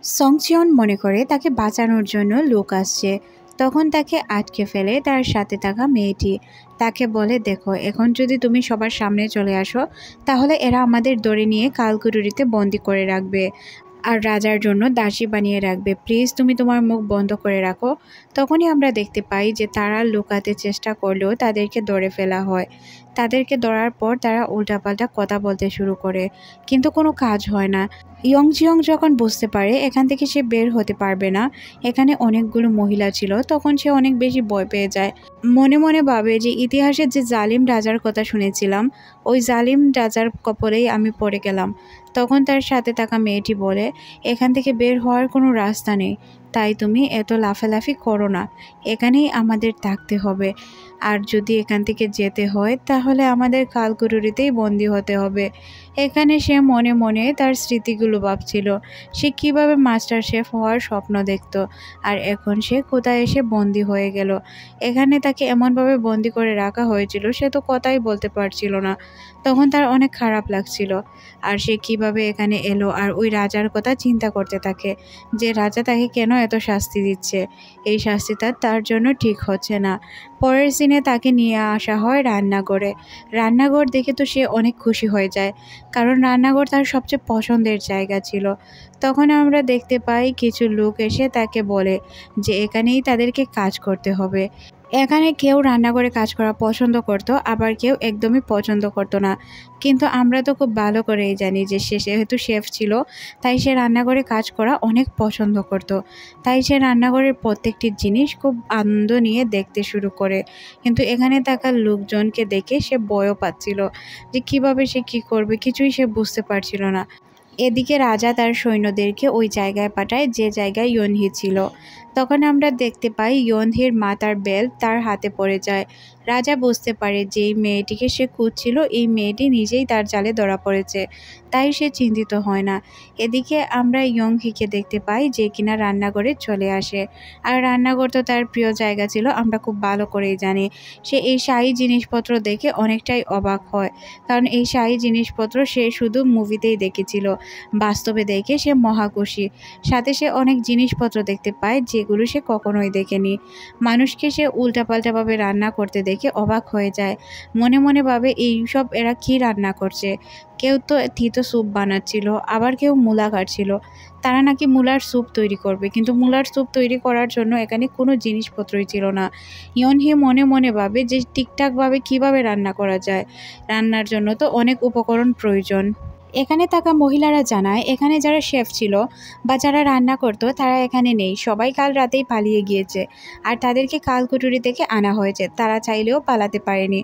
সংচিয়ন মনে করে তাকে বাঁচানোর জন্য লোক আসছে। তখন তাকে আটকে ফেলে তার সাথে থাকা মেয়েটি। তাকে বলে, দেখো, এখন যদি তুমি সবার সামনে চলে আসো তাহলে এরা আমাদের ধরে নিয়ে কালকুটুরিতে বন্দি করে রাখবে আর রাজার জন্য দাসী বানিয়ে রাখবে। প্লিজ তুমি তোমার মুখ বন্ধ করে রাখো। তখনই আমরা দেখতে পাই যে তারা লুকাতে চেষ্টা করলেও তাদেরকে ধরে ফেলা হয়। তাদেরকে ধরার পর তারা উল্টাপাল্টা কথা বলতে শুরু করে, কিন্তু কোনো কাজ হয় না। ইয়ংজিয়ং যখন বুঝতে পারে এখান থেকে সে বের হতে পারবে না, এখানে অনেকগুলো মহিলা ছিল, তখন সে অনেক বেশি ভয় পেয়ে যায়। মনে মনে ভাবে যে ইতিহাসে যে জালিম রাজার কথা শুনেছিলাম ওই জালিম রাজার কপালেই আমি পড়ে গেলাম। তখন তার সাথে থাকা মেয়েটি বলে, এখান থেকে বের হওয়ার কোনো রাস্তা নেই, তাই তুমি এত লাফালাফি করো না, এখানেই আমাদের থাকতে হবে। আর যদি এখান থেকে যেতে হয় তাহলে আমাদের কালকুটুরিতেই বন্দি হতে হবে। এখানে সে মনে মনে তার স্মৃতিগুলো ভাবছিল, সে কিভাবে মাস্টার শেফ হওয়ার স্বপ্ন দেখত, আর এখন সে কোথায় এসে বন্দি হয়ে গেল। এখানে তাকে এমনভাবে বন্দি করে রাখা হয়েছিল সে তো কথাই বলতে পারছিল না। তখন তার অনেক খারাপ লাগছিল। আর সে কিভাবে এখানে এলো আর ওই রাজার কথা চিন্তা করতে থাকে যে রাজা তাকে কেন এত শাস্তি দিচ্ছে, এই শাস্তিটা তার জন্য ঠিক হচ্ছে না। পরের সিনে তাকে নিয়ে আসা হয় রান্নাঘরে। রান্নাঘর দেখে তো সে অনেক খুশি হয়ে যায়, কারণ রান্নাঘর তার সবচেয়ে পছন্দের জায়গা ছিল। তখন আমরা দেখতে পাই কিছু লোক এসে তাকে বলে যে এখানেই তাদেরকে কাজ করতে হবে। এখানে কেউ রান্নাঘরে কাজ করা পছন্দ করত, আবার কেউ একদমই পছন্দ করতো না। কিন্তু আমরা তো খুব ভালো করেই জানি যে সে যেহেতু শেফ ছিল তাই সে রান্নাঘরে কাজ করা অনেক পছন্দ করত। তাই সে রান্নাঘরের প্রত্যেকটি জিনিস খুব আনন্দ নিয়ে দেখতে শুরু করে। কিন্তু এখানে থাকা লোকজনকে দেখে সে ভয়ও পাচ্ছিল যে কিভাবে সে কি করবে, কিছুই সে বুঝতে পারছিল না। এদিকে রাজা তার সৈন্যদেরকে ওই জায়গায় পাঠায় যে জায়গায় ইয়নহি ছিল। তখন আমরা দেখতে পাই ইয়নহির মাথার বেল্ট তার হাতে পড়ে যায়। রাজা বুঝতে পারে যে এই মেয়েটিকে সে খুঁজছিল এই মেয়েটি নিজেই তার জালে ধরা পড়েছে, তাই সে চিন্তিত হয় না। এদিকে আমরা ইয়ংহিকে দেখতে পাই যে কিনা রান্নাঘরে চলে আসে। আর রান্নাঘর তো তার প্রিয় জায়গা ছিল, আমরা খুব ভালো করেই জানি। সে এই শাহী জিনিসপত্র দেখে অনেকটাই অবাক হয়, কারণ এই শাহী জিনিসপত্র সে শুধু মুভিতেই দেখেছিল। বাস্তবে দেখে সে মহাখুশি। সাথে সে অনেক জিনিসপত্র দেখতে পায় যেগুলো সে কখনোই দেখেনি। মানুষকে সে উল্টাপাল্টাভাবে রান্না করতে দেখে অবাক হয়ে যায়। মনে মনে ভাবে এইসব এরা কি রান্না করছে। কেউ তো তিতো স্যুপ বানাচ্ছিল, আবার কেউ মূলা কাটছিল। তারা নাকি মূলার স্যুপ তৈরি করবে, কিন্তু মূলার স্যুপ তৈরি করার জন্য এখানে কোনো জিনিসপত্রই ছিল না। ইয়নহি মনে মনে ভাবে যে ঠিকঠাকভাবে কিভাবে রান্না করা যায়, রান্নার জন্য তো অনেক উপকরণ প্রয়োজন। এখানে থাকা মহিলারা জানায় এখানে যারা শেফ ছিল বা যারা রান্না করতো তারা এখানে নেই, সবাই কাল রাতেই পালিয়ে গিয়েছে আর তাদেরকে কালকুটুরি থেকে আনা হয়েছে, তারা চাইলেও পালাতে পারেনি।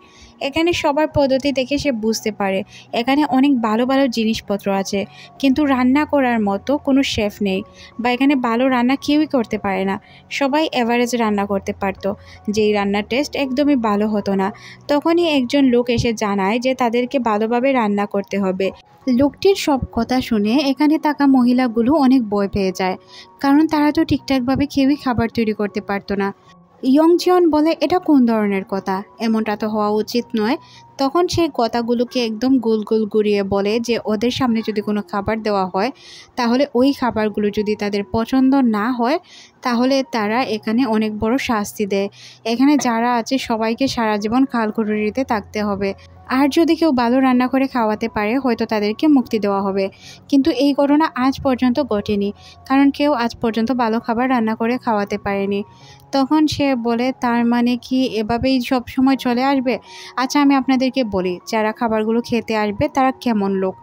এখানে সবার পদ্ধতি দেখে সে বুঝতে পারে এখানে অনেক ভালো ভালো জিনিসপত্র আছে, কিন্তু রান্না করার মতো কোনো শেফ নেই, বা এখানে ভালো রান্না কেউই করতে পারে না। সবাই এভারেজ রান্না করতে পারতো, যেই রান্নার টেস্ট একদমই ভালো হতো না। তখনই একজন লোক এসে জানায় যে তাদেরকে ভালোভাবে রান্না করতে হবে। লোকটির সব কথা শুনে এখানে থাকা মহিলাগুলো অনেক ভয় পেয়ে যায়, কারণ তারা তো ঠিকঠাকভাবে কেউই খাবার তৈরি করতে পারতো না। ইয়ংজিয়ন বলে, এটা কোন ধরনের কথা, এমনটা তো হওয়া উচিত নয়। তখন সেই কথাগুলোকে একদম গোল গোল ঘুরিয়ে বলে যে ওদের সামনে যদি কোনো খাবার দেওয়া হয় তাহলে ওই খাবারগুলো যদি তাদের পছন্দ না হয় তাহলে তারা এখানে অনেক বড় শাস্তি দেয়। এখানে যারা আছে সবাইকে সারা জীবন কালকুটুরিতে থাকতে হবে, আর যদি কেউ ভালো রান্না করে খাওয়াতে পারে হয়তো তাদেরকে মুক্তি দেওয়া হবে। কিন্তু এই ঘটনা আজ পর্যন্ত ঘটেনি, কারণ কেউ আজ পর্যন্ত ভালো খাবার রান্না করে খাওয়াতে পারেনি। তখন সে বলে, তার মানে কি এভাবেই সব সময় চলে আসবে? আচ্ছা, আমি আপনাদেরকে বলি যারা খাবারগুলো খেতে আসবে তারা কেমন লোক,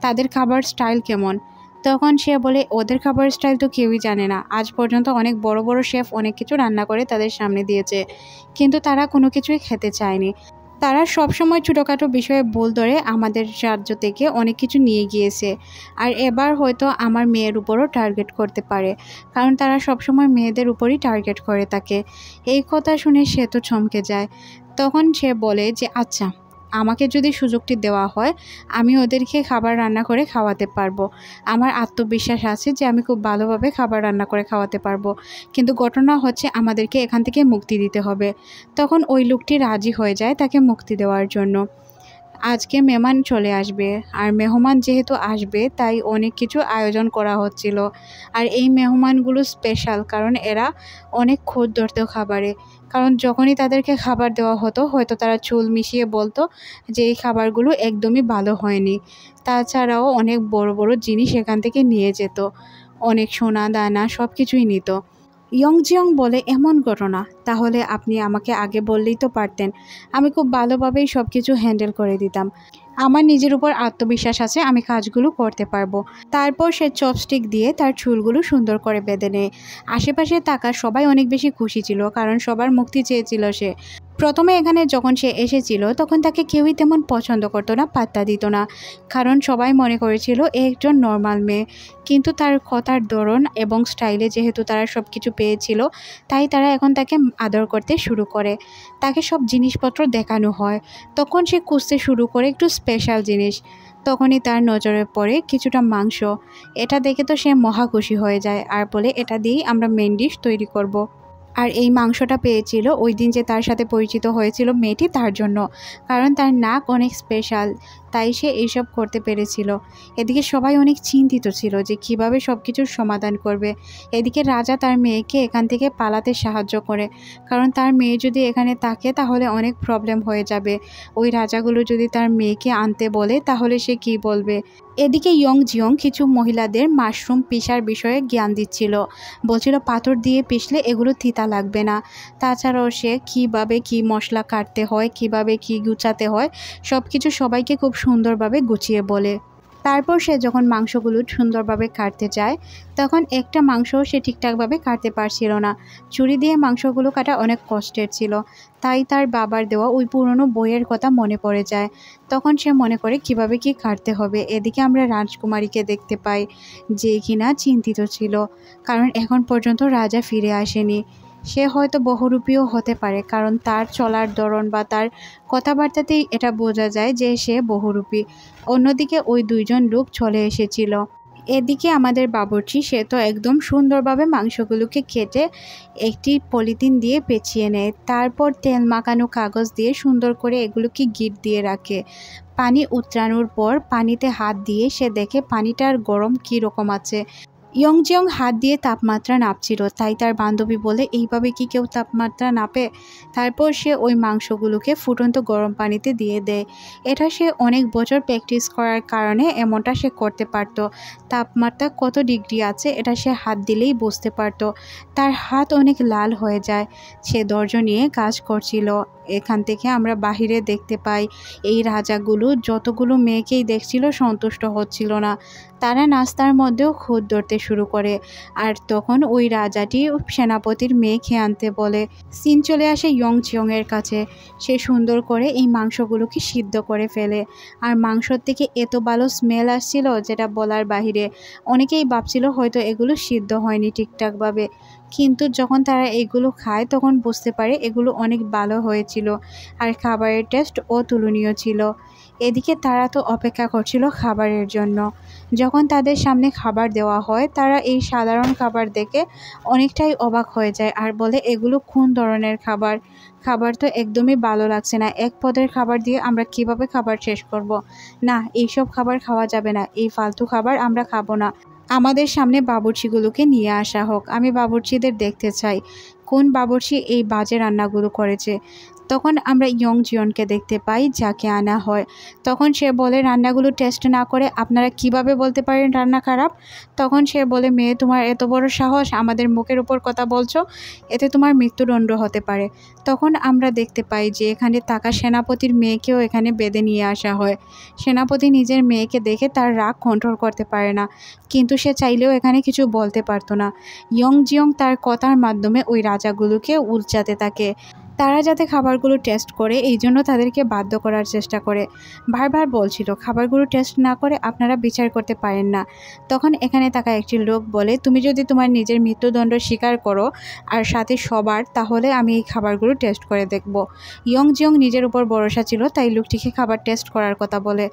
তাদের খাবার স্টাইল কেমন। তখন সে বলে, ওদের খাবার স্টাইল তো কেউই জানে না, আজ পর্যন্ত অনেক বড় বড় শেফ অনেক কিছু রান্না করে তাদের সামনে দিয়েছে, কিন্তু তারা কোনো কিছুই খেতে চায়নি। তারা সবসময় ছোটোখাটো বিষয়ে ভুল ধরে আমাদের রাজ্য থেকে অনেক কিছু নিয়ে গিয়েছে, আর এবার হয়তো আমার মেয়ের উপরও টার্গেট করতে পারে, কারণ তারা সবসময় মেয়েদের উপরই টার্গেট করে থাকে। এই কথা শুনে সে তো চমকে যায়। তখন সে বলে যে আচ্ছা, আমাকে যদি সুযোগটি দেওয়া হয় আমি ওদেরকে খাবার রান্না করে খাওয়াতে পারবো। আমার আত্মবিশ্বাস আছে যে আমি খুব ভালোভাবে খাবার রান্না করে খাওয়াতে পারবো, কিন্তু ঘটনা হচ্ছে আমাদেরকে এখান থেকে মুক্তি দিতে হবে। তখন ওই লোকটি রাজি হয়ে যায় তাকে মুক্তি দেওয়ার জন্য। আজকে মেহমান চলে আসবে, আর মেহমান যেহেতু আসবে তাই অনেক কিছু আয়োজন করা হচ্ছিল। আর এই মেহমানগুলো স্পেশাল, কারণ এরা অনেক খুঁত ধরতো খাবারে। কারণ যখনই তাদেরকে খাবার দেওয়া হতো হয়তো তারা চুল মিশিয়ে বলতো যে এই খাবারগুলো একদমই ভালো হয়নি। তাছাড়াও অনেক বড় বড় জিনিস এখান থেকে নিয়ে যেত, অনেক সোনা দানা সব কিছুই নিত। ইয়ংজিয়ং বলে, এমন ঘটনা? তাহলে আপনি আমাকে আগে বললেই তো পারতেন, আমি খুব ভালোভাবেই সব কিছু হ্যান্ডেল করে দিতাম। আমার নিজের উপর আত্মবিশ্বাস আছে, আমি কাজগুলো করতে পারবো। তারপর সে চপস্টিক দিয়ে তার চুলগুলো সুন্দর করে বেঁধে নেয়। আশেপাশে থাকা সবাই অনেক বেশি খুশি ছিল, কারণ সবার মুক্তি চেয়েছিল সে। প্রথমে এখানে যখন সে এসেছিল তখন তাকে কেউই তেমন পছন্দ করতো না, পাত্তা দিত না, কারণ সবাই মনে করেছিল এ একজন নর্মাল মেয়ে। কিন্তু তার কথার ধরন এবং স্টাইলে যেহেতু তারা সব কিছু পেয়েছিল, তাই তারা এখন তাকে আদর করতে শুরু করে। তাকে সব জিনিসপত্র দেখানো হয়, তখন সে খুঁজতে শুরু করে একটু স্পেশাল জিনিস। তখনই তার নজরে পড়ে কিছুটা মাংস। এটা দেখে তো সে মহা খুশি হয়ে যায় আর বলে, এটা দিয়েই আমরা মেন ডিশ তৈরি করব। আর এই মাংসটা পেয়েছিল ওই দিন যে তার সাথে পরিচিত হয়েছিল মেয়েটি, তার জন্য, কারণ তার নাক অনেক স্পেশাল, তাই সে এইসব করতে পেরেছিল। এদিকে সবাই অনেক চিন্তিত ছিল যে কিভাবে সব কিছুর সমাধান করবে। এদিকে রাজা তার মেয়েকে এখান থেকে পালাতে সাহায্য করে, কারণ তার মেয়ে যদি এখানে থাকে তাহলে অনেক প্রবলেম হয়ে যাবে। ওই রাজাগুলো যদি তার মেয়েকে আনতে বলে তাহলে সে কি বলবে। এদিকে ইয়ংজিয়ং কিছু মহিলাদের মাশরুম পিসার বিষয়ে জ্ঞান দিচ্ছিল, বলছিল পাথর দিয়ে পিষলে এগুলো তিতা লাগবে না। তাছাড়াও সে কীভাবে কী মশলা কাটতে হয়, কিভাবে কি গুছাতে হয়, সব কিছু সবাইকে খুব সুন্দরভাবে গুছিয়ে বলে। তারপর সে যখন মাংসগুলো সুন্দরভাবে কাটতে যায় তখন একটা মাংসও সে ঠিকঠাকভাবে কাটতে পারছিল না। ছুরি দিয়ে মাংসগুলো কাটা অনেক কষ্টের ছিল, তাই তার বাবার দেওয়া ওই পুরনো বইয়ের কথা মনে পড়ে যায়। তখন সে মনে করে কিভাবে কি কাটতে হবে। এদিকে আমরা রাজকুমারীকে দেখতে পাই, যে কিনা চিন্তিত ছিল, কারণ এখন পর্যন্ত রাজা ফিরে আসেনি। সে হয়তো বহুরূপীও হতে পারে, কারণ তার চলার ধরন বা তার কথাবার্তাতেই এটা বোঝা যায় যে সে বহুরূপী। অন্যদিকে ওই দুইজন লোক চলে এসেছিল। এদিকে আমাদের বাবুর্চি, সে তো একদম সুন্দরভাবে মাংসগুলোকে কেটে একটি পলিথিন দিয়ে পেঁচিয়ে নেয়, তারপর তেল মাখানো কাগজ দিয়ে সুন্দর করে এগুলোকে গিট দিয়ে রাখে। পানি উতরানোর পর পানিতে হাত দিয়ে সে দেখে পানিটার গরম কী রকম আছে। ইয়ংজিয়ং হাত দিয়ে তাপমাত্রা নাপছিল, তাই তার বান্ধবী বলে, এইভাবে কি কেউ তাপমাত্রা নাপে? তারপর সে ওই মাংসগুলোকে ফুটন্ত গরম পানিতে দিয়ে দেয়। এটা সে অনেক বছর প্র্যাকটিস করার কারণে এমনটা সে করতে পারত। তাপমাত্রা কত ডিগ্রি আছে এটা সে হাত দিলেই বুঝতে পারত। তার হাত অনেক লাল হয়ে যায়। সে ধৈর্য নিয়ে কাজ করছিল। এখান থেকে আমরা বাহিরে দেখতে পাই এই রাজাগুলো যতগুলো মেয়েকেই দেখছিল সন্তুষ্ট হচ্ছিল না, তারা নাস্তার মধ্যেও খুঁত ধরতে শুরু করে। আর তখন ওই রাজাটি সেনাপতির মেয়েকে আনতে বলে। সিন চলে আসে ইয়ংজিয়ংয়ের কাছে। সে সুন্দর করে এই মাংসগুলোকে সিদ্ধ করে ফেলে, আর মাংসর থেকে এত ভালো স্মেল আসছিল যেটা বলার বাহিরে। অনেকেই ভাবছিল হয়তো এগুলো সিদ্ধ হয়নি ঠিকঠাকভাবে, কিন্তু যখন তারা এগুলো খায় তখন বুঝতে পারে এগুলো অনেক ভালো হয়েছিল, আর খাবারের টেস্ট অতুলনীয় ছিল। এদিকে তারা তো অপেক্ষা করছিল খাবারের জন্য। যখন তাদের সামনে খাবার দেওয়া হয় তারা এই সাধারণ খাবার দেখে অনেকটাই অবাক হয়ে যায় আর বলে, এগুলো কোন ধরনের খাবার? খাবার তো একদমই ভালো লাগছে না। এক পদের খাবার দিয়ে আমরা কিভাবে খাবার শেষ করব? না, এইসব খাবার খাওয়া যাবে না, এই ফালতু খাবার আমরা খাবো না। আমাদের সামনে বাবুর্চিগুলোকে নিয়ে আসা হোক, আমি বাবুর্চিদের দেখতে চাই কোন বাবুর্চি এই বাজে রান্নাগুলো করেছে। তখন আমরা ইয়ংজিয়নকে দেখতে পাই, যাকে আনা হয়। তখন সে বলে, রান্নাগুলো টেস্ট না করে আপনারা কিভাবে বলতে পারেন রান্না খারাপ? তখন সে বলে, মেয়ে তোমার এত বড় সাহস, আমাদের মুখের উপর কথা বলছো, এতে তোমার মৃত্যুদণ্ড হতে পারে। তখন আমরা দেখতে পাই যে এখানে থাকা সেনাপতির মেয়েকেও এখানে বেঁধে নিয়ে আসা হয়। সেনাপতি নিজের মেয়েকে দেখে তার রাগ কন্ট্রোল করতে পারে না, কিন্তু সে চাইলেও এখানে কিছু বলতে পারতো না। ইয়ংজিয়ং তার কথার মাধ্যমে ওই রাজাগুলোকে উলচাতে থাকে। তারা যাতে খাবারগুলো টেস্ট করে এই জন্য তাদেরকে বাধ্য করার চেষ্টা করে। বারবার বলছিল খাবারগুলো টেস্ট না করে আপনারা বিচার করতে পারেন না। তখন এখানে থাকা একটি লোক বলে, তুমি যদি তোমার নিজের মৃত্যুদণ্ড স্বীকার করো আর সাথে সবার, তাহলে আমি এই খাবারগুলো টেস্ট করে দেখব। ইয়ংজিয়ং নিজের উপর ভরসা ছিল, তাই লোকটিকে খাবার টেস্ট করার কথা বলে।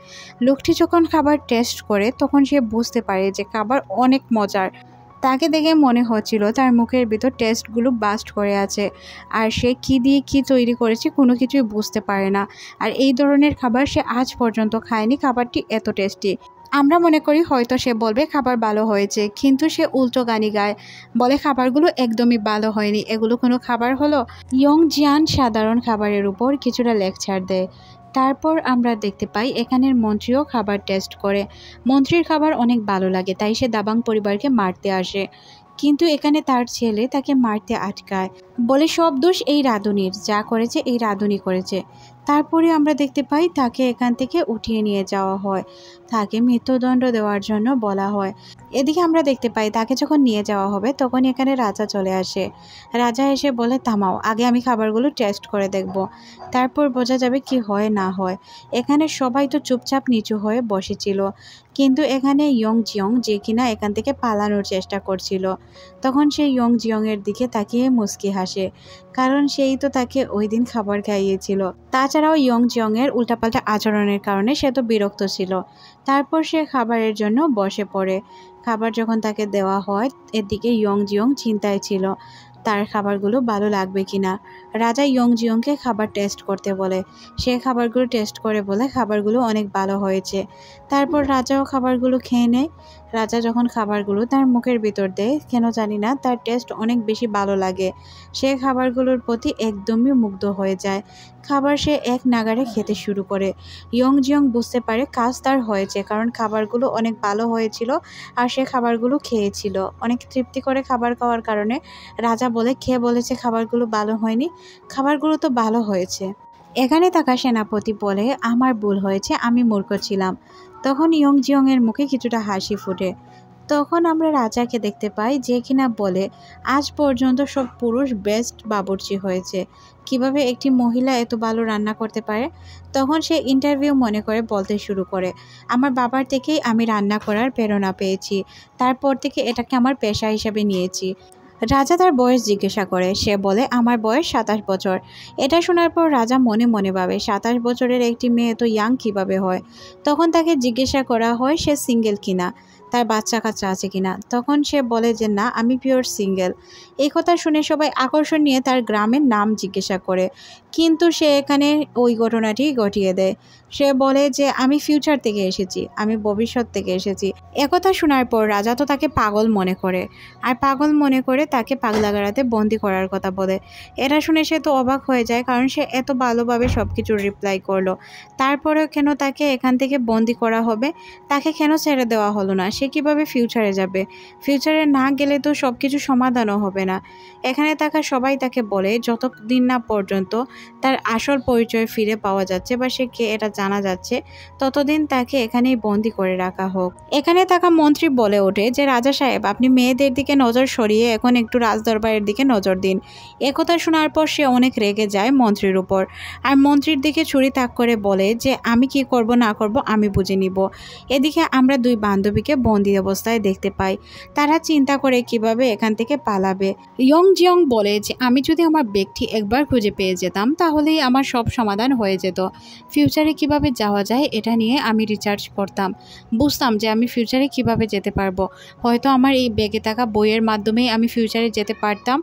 লোকটি যখন খাবার টেস্ট করে তখন সে বুঝতে পারে যে খাবার অনেক মজার। তাকে দেখে মনে হচ্ছিল তার মুখের ভিতর টেস্টগুলো বাস্ট করে আছে, আর সে কি দিয়ে কি তৈরি করেছে কোনো কিছুই বুঝতে পারে না। আর এই ধরনের খাবার সে আজ পর্যন্ত খায়নি, খাবারটি এত টেস্টি। আমরা মনে করি হয়তো সে বলবে খাবার ভালো হয়েছে, কিন্তু সে উল্টো গানি গায়, বলে খাবারগুলো একদমই ভালো হয়নি, এগুলো কোনো খাবার হলো। ইয়ং জিয়ান সাধারণ খাবারের উপর কিছুটা লেকচার দেয়। তারপর আমরা দেখতে পাই এখানের মন্ত্রীও খাবার টেস্ট করে। মন্ত্রীর খাবার অনেক ভালো লাগে, তাই সে দাবাং পরিবারকে মারতে আসে, কিন্তু এখানে তার ছেলে তাকে মারতে আটকায়, বলে সব দোষ এই রাঁধুনির, যা করেছে এই রাঁধুনি করেছে। তারপরে আমরা দেখতে পাই তাকে এখান থেকে উঠিয়ে নিয়ে যাওয়া হয়, তাকে মৃত্যুদণ্ড দেওয়ার জন্য বলা হয়। এদিকে আমরা দেখতে পাই তাকে যখন নিয়ে যাওয়া হবে তখন এখানে রাজা চলে আসে। রাজা এসে বলে, থামাও, আগে আমি খাবারগুলো টেস্ট করে দেখব, তারপর বোঝা যাবে কি হয় না হয়। এখানে সবাই তো চুপচাপ নিচু হয়ে বসেছিল, কিন্তু এখানে ইয়ং জিয়ং, যে কিনা এখান থেকে পালানোর চেষ্টা করছিল, তখন সে ইয়ং জিয়ংয়ের দিকে তাকিয়ে মুচকি হাসে, কারণ সেই তো তাকে ওই দিন খাবার খাইয়েছিল। তাছাড়াও ইয়ং জিয়ংয়ের উল্টাপাল্টা আচরণের কারণে সে তো বিরক্ত ছিল। তারপর সে খাবারের জন্য বসে পড়ে। খাবার যখন তাকে দেওয়া হয়, এদিকে ইয়ং জিয়ং চিন্তায় ছিল তার খাবারগুলো ভালো লাগবে কিনা। রাজা ইয়ং জিয়ংকে খাবার টেস্ট করতে বলে, সে খাবারগুলো টেস্ট করে বলে খাবারগুলো অনেক ভালো হয়েছে। তারপর রাজাও খাবারগুলো খেয়ে নেয়। রাজা যখন খাবারগুলো তার মুখের ভিতর দেয়, কেন জানি না তার টেস্ট অনেক বেশি ভালো লাগে। সে খাবারগুলোর প্রতি একদমই মুগ্ধ হয়ে যায়। খাবার সে এক নাগাড়ে খেতে শুরু করে। ইয়ং জিয়ং বুঝতে পারে কাজ তার হয়েছে, কারণ খাবারগুলো অনেক ভালো হয়েছিল আর সে খাবারগুলো খেয়েছিল। অনেক তৃপ্তি করে খাবার খাওয়ার কারণে রাজা বলে, খেয়ে বলেছে খাবারগুলো ভালো হয়নি, খাবারগুলো তো ভালো হয়েছে। এখানে থাকা সেনাপতি বলে, আমার ভুল হয়েছে, আমি মূর্খ ছিলাম। তখন ইয়ং জিয়ংয়ের মুখে কিছুটা হাসি ফুটে। তখন আমরা রাজাকে দেখতে পাই, যে কিনা বলে, আজ পর্যন্ত সব পুরুষ বেস্ট বাবুর্চি হয়েছে, কিভাবে একটি মহিলা এত ভালো রান্না করতে পারে। তখন সে ইন্টারভিউ মনে করে বলতে শুরু করে, আমার বাবার থেকেই আমি রান্না করার প্রেরণা পেয়েছি, তারপর থেকে এটাকে আমার পেশা হিসাবে নিয়েছি। রাজা তার বয়স জিজ্ঞাসা করে, সে বলে, আমার বয়স 27 বছর। এটা শোনার পর রাজা মনে মনে ভাবে, 27 বছরের একটি মেয়ে তো ইয়াং কিভাবে হয়। তখন তাকে জিজ্ঞাসা করা হয় সে সিঙ্গেল কিনা, তার বাচ্চা কাচ্চা আছে কিনা। তখন সে বলে যে না, আমি পিওর সিঙ্গেল। এই কথা শুনে সবাই আকর্ষণ নিয়ে তার গ্রামের নাম জিজ্ঞাসা করে, কিন্তু সে এখানে ওই ঘটনাটি ঘটিয়ে দেয়। সে বলে যে আমি ফিউচার থেকে এসেছি, আমি ভবিষ্যৎ থেকে এসেছি। একথা শোনার পর রাজা তো তাকে পাগল মনে করে, আর পাগল মনে করে তাকে পাগলাগাড়াতে বন্দি করার কথা বলে। এটা শুনে সে তো অবাক হয়ে যায়, কারণ সে এত ভালোভাবে সব কিছুর রিপ্লাই করলো, তারপরেও কেন তাকে এখান থেকে বন্দি করা হবে, তাকে কেন ছেড়ে দেওয়া হলো না, সে কিভাবে ফিউচারে যাবে। ফিউচারে না গেলে তো সব কিছু সমাধানও হবে না। এখানে থাকা সবাই তাকে বলে, যতদিন না পর্যন্ত তার আসল পরিচয় ফিরে পাওয়া যাচ্ছে বা সে কে এটা জানা যাচ্ছে, ততদিন তাকে এখানেই বন্দি করে রাখা হোক। এখানে থাকা মন্ত্রী বলে ওঠে যে, রাজা সাহেব, আপনি মেয়েদের দিকে নজর সরিয়ে এখন একটু রাজদরবারের দিকে নজর দিন। একথা শোনার পর সে অনেক রেগে যায় মন্ত্রীর উপর, আর মন্ত্রীর দিকে ছুরি তাক করে বলে যে আমি কি করব না করব আমি বুঝে নিব। এদিকে আমরা দুই বান্ধবীকে বন্দি অবস্থায় দেখতে পাই। তারা চিন্তা করে কিভাবে এখান থেকে পালাবে। ইয়ং জিয়ং বলে যে আমি যদি আমার ব্যক্তি একবার খুঁজে পেয়ে যেতাম তাহলেই আমার সব সমাধান হয়ে যেত। ফিউচারে কিভাবে যাওয়া যায় এটা নিয়ে আমি রিসার্চ করতাম, বুঝতাম যে আমি ফিউচারে কিভাবে যেতে পারবো। হয়তো আমার এই ব্যাগে থাকা বইয়ের মাধ্যমেই আমি ফিউচারে যেতে পারতাম,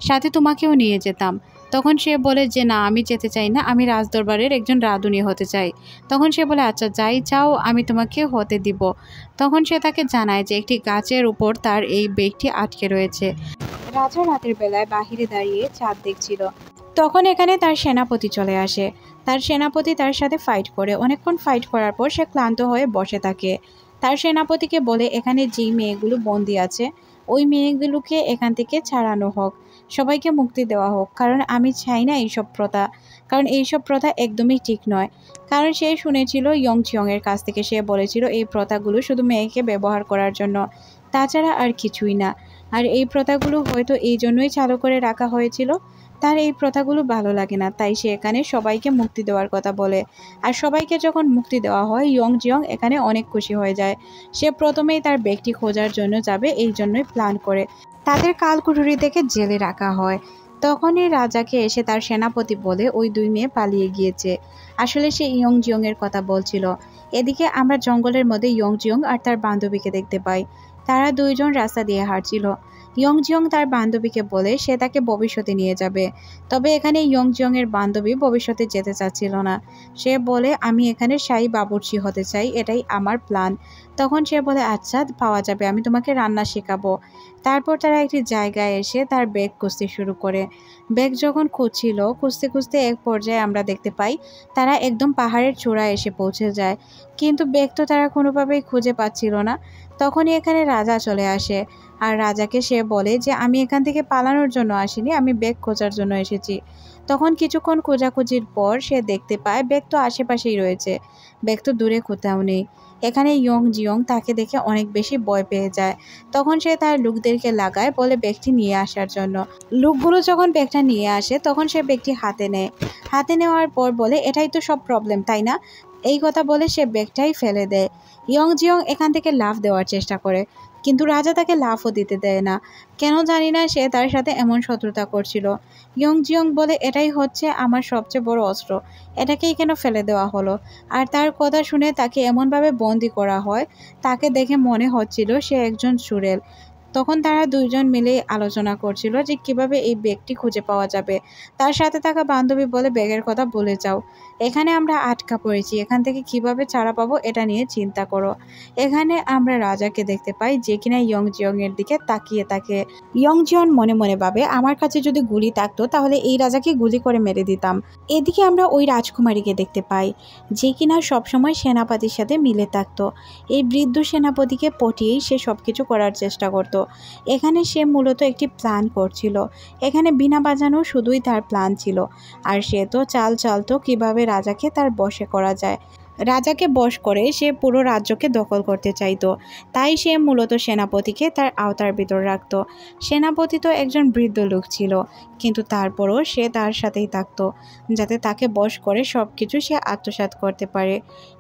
সাথে তোমাকেও নিয়ে যেতাম। তখন সে বলে যে না, আমি যেতে চাই না, আমি রাজদরবারের একজন রাঁধুনি হতে চাই। তখন সে বলে, আচ্ছা যাই চাও আমি তোমাকে হতে দিব। তখন সে তাকে জানায় যে একটি গাছের উপর তার এই ব্যাগটি আটকে রয়েছে। রাজা রাতের বেলায় বাহিরে দাঁড়িয়ে চাঁদ দেখছিল। তখন এখানে তার সেনাপতি চলে আসে। তার সেনাপতি তার সাথে ফাইট করে। অনেকক্ষণ ফাইট করার পর সে ক্লান্ত হয়ে বসে থাকে। তার সেনাপতিকে বলে, এখানে যেই মেয়েগুলো বন্দি আছে ওই মেয়েগুলোকে এখান থেকে ছাড়ানো হোক, সবাইকে মুক্তি দেওয়া হোক, কারণ আমি চাই না এইসব প্রথা, কারণ এইসব প্রথা একদমই ঠিক নয়। কারণ সে শুনেছিল ইয়ং জিয়ংয়ের কাছ থেকে, সে বলেছিল এই প্রথাগুলো শুধু মেয়েকে ব্যবহার করার জন্য, তাছাড়া আর কিছুই না। আর এই প্রথাগুলো হয়তো এই জন্যই চালু করে রাখা হয়েছিল। তার এই প্রথাগুলো ভালো লাগে না, তাই সে এখানে সবাইকে মুক্তি দেওয়ার কথা বলে। আর সবাইকে যখন মুক্তি দেওয়া হয়, ইয়ং জিয়ং এখানে অনেক খুশি হয়ে যায়। সে প্রথমেই তার ব্যক্তি খোঁজার জন্য যাবে, এই জন্যই প্ল্যান করে তাদের কালকুঠুরি থেকে জেলে রাখা হয়। তখনই রাজাকে এসে তার সেনাপতি বলে ওই দুই মেয়ে পালিয়ে গিয়েছে। আসলে সে ইয়ং জিয়ং এর কথা বলছিল। এদিকে আমরা জঙ্গলের মধ্যে ইয়ং জিয়ং আর তার বান্ধবীকে দেখতে পাই। তারা দুইজন রাস্তা দিয়ে হাঁটছিল। ইয়ংজিয়ং তার বান্ধবীকে বলে সে তাকে ভবিষ্যতে নিয়ে যাবে, তবে এখানে ইয়ংজিয়ংয়ের বান্ধবী ভবিষ্যতে যেতে চাচ্ছিল না। সে বলে আমি এখানে শাহী বাবুর্চি হতে চাই, এটাই আমার প্ল্যান। তখন সে বলে আচ্ছা পাওয়া যাবে, আমি তোমাকে রান্না শেখাবো। তারপর তারা একটি জায়গায় এসে তার ব্যাগ খুঁজতে শুরু করে। ব্যাগ যখন খুঁজছিল, খুঁজতে খুঁজতে এক পর্যায়ে আমরা দেখতে পাই তারা একদম পাহাড়ের চূড়ায় এসে পৌঁছে যায়, কিন্তু ব্যাগ তো তারা কোনোভাবেই খুঁজে পাচ্ছিল না। তখনই এখানে রাজা চলে আসে, আর রাজাকে সে বলে যে আমি এখান থেকে পালানোর জন্য আসিনি, আমি ব্যাগ খোঁজার জন্য এসেছি। তখন কিছুক্ষণ খোঁজাখুঁজির পর সে দেখতে পায় ব্যাগ তো আশেপাশেই রয়েছে, ব্যাগ তো দূরে কোথাও নেই। এখানে ইয়ংজিয়ং তাকে দেখে অনেক বেশি ভয় পেয়ে যায়। তখন সে তার লোকদেরকে লাগায়, বলে ব্যাগটি নিয়ে আসার জন্য। লোকগুলো যখন ব্যাগটা নিয়ে আসে তখন সে ব্যাগটি হাতে নেয়। হাতে নেওয়ার পর বলে এটাই তো সব প্রবলেম, তাই না? এই কথা বলে সে ব্যাগটাই ফেলে দেয়। ইয়ংজিয়ং এখান থেকে লাফ দেওয়ার চেষ্টা করে, কিন্তু রাজা তাকে লাফও দিতে দেয় না। কেন জানি না সে তার সাথে এমন শত্রুতা করছিল। ইয়ংজিয়ং বলে এটাই হচ্ছে আমার সবচেয়ে বড় অস্ত্র, এটাকেই কেন ফেলে দেওয়া হলো? আর তার কথা শুনে তাকে এমনভাবে বন্দি করা হয়, তাকে দেখে মনে হচ্ছিল সে একজন চুড়েল। তখন তারা দুইজন মিলেই আলোচনা করছিল যে কিভাবে এই ব্যাগটি খুঁজে পাওয়া যাবে। তার সাথে থাকা বান্ধবী বলে ব্যাগের কথা ভুলে যাও, এখানে আমরা আটকা পড়েছি, এখান থেকে কিভাবে ছাড়া পাবো এটা নিয়ে চিন্তা করো। এখানে আমরা রাজাকে দেখতে পাই যে কিনা ইয়ংজিয়ং এর দিকে তাকিয়ে থাকে। ইয়ংজিয়ং মনে মনে ভাবে আমার কাছে যদি গুলি থাকতো তাহলে এই রাজাকে গুলি করে মেরে দিতাম। এদিকে আমরা ওই রাজকুমারীকে দেখতে পাই যে কিনা সবসময় সেনাপতির সাথে মিলে থাকতো। এই বৃদ্ধ সেনাপতিকে পটিয়েই সে সবকিছু করার চেষ্টা করত। এখানে সে মূলত একটি প্ল্যান করছিল, এখানে বিনা বাজানো শুধুই তার প্ল্যান ছিল। আর সে তো চাল চালতো কিভাবে রাজাকে তার বশে করা যায়। রাজাকে বশ করে সে পুরো রাজ্যকে দখল করতে চাইতো, তাই সে মূলত সেনাপতিকে তার আওতার ভিতর রাখত। সেনাপতি তো একজন বৃদ্ধ লোক ছিল, কিন্তু তারপরও সে তার সাথেই থাকতো, যাতে তাকে বশ করে সব কিছু সে আত্মসাৎ করতে পারে।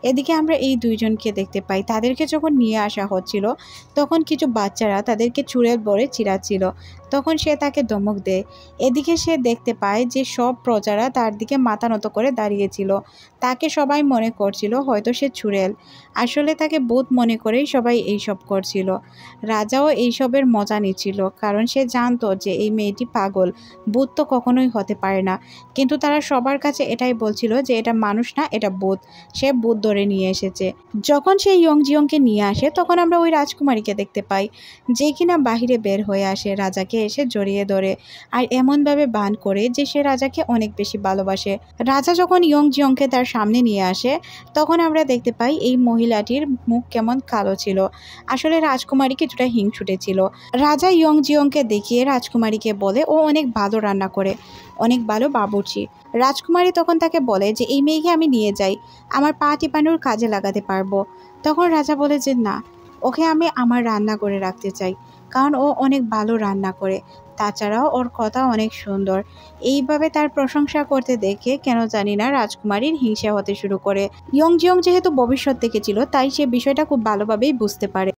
এদিকে আমরা এই দুইজনকে দেখতে পাই, তাদেরকে যখন নিয়ে আসা হচ্ছিল তখন কিছু বাচ্চারা তাদেরকে চুড়েল বলে চিরাচ্ছিল। তখন সে তাকে ধমক দেয়। এদিকে সে দেখতে পায় যে সব প্রজারা তার দিকে মাথা নত করে দাঁড়িয়েছিল। তাকে সবাই মনে করছিল হয়তো সে চুড়েল, আসলে তাকে ভূত মনে করেই সবাই এইসব করছিল। রাজাও এইসবের মজা নিচ্ছিল, কারণ সে জানতো যে এই মেয়েটি পাগল, ভূত তো কখনোই হতে পারে না। কিন্তু তারা সবার কাছে এটাই বলছিল যে এটা মানুষ না, এটা ভূত, সে ভূত ধরে নিয়ে এসেছে। যখন সে ইয়ংজিয়ংকে নিয়ে আসে তখন আমরা ওই রাজকুমারীকে দেখতে পাই যে কিনা বাহিরে বের হয়ে আসে, রাজাকে এসে জড়িয়ে ধরে আর এমনভাবে বান করে যে সে রাজাকে অনেক বেশি ভালোবাসে। রাজা যখন ইয়ংজিয়ংকে তার সামনে নিয়ে আসে তখন আমরা দেখতে পাই এই মহিলাটির মুখ কেমন কালো ছিল। আসলে রাজকুমারী কিছুটা হিংসুটে ছিল। রাজা ইয়ংজিয়ংকে দেখিয়ে রাজকুমারীকে বলে ও অনেক ভালো রান্না করে, অনেক ভালো বাবুর্চি। রাজকুমারী তখন তাকে বলে যে এই মেয়েকে আমি নিয়ে যাই, আমার পা টিপানোর কাজে লাগাতে পারবো। তখন রাজা বলে যে না, ওকে আমি আমার রান্না করে রাখতে চাই, কারণ ও অনেক ভালো রান্না করে, তাছাড়াও ওর কথা অনেক সুন্দর। এইভাবে তার প্রশংসা করতে দেখে কেন জানি না রাজকুমারীর হিংসা হতে শুরু করে। ইয়ংজিয়ং যেহেতু ভবিষ্যৎ দেখেছিল তাই সে বিষয়টা খুব ভালোভাবেই বুঝতে পারে।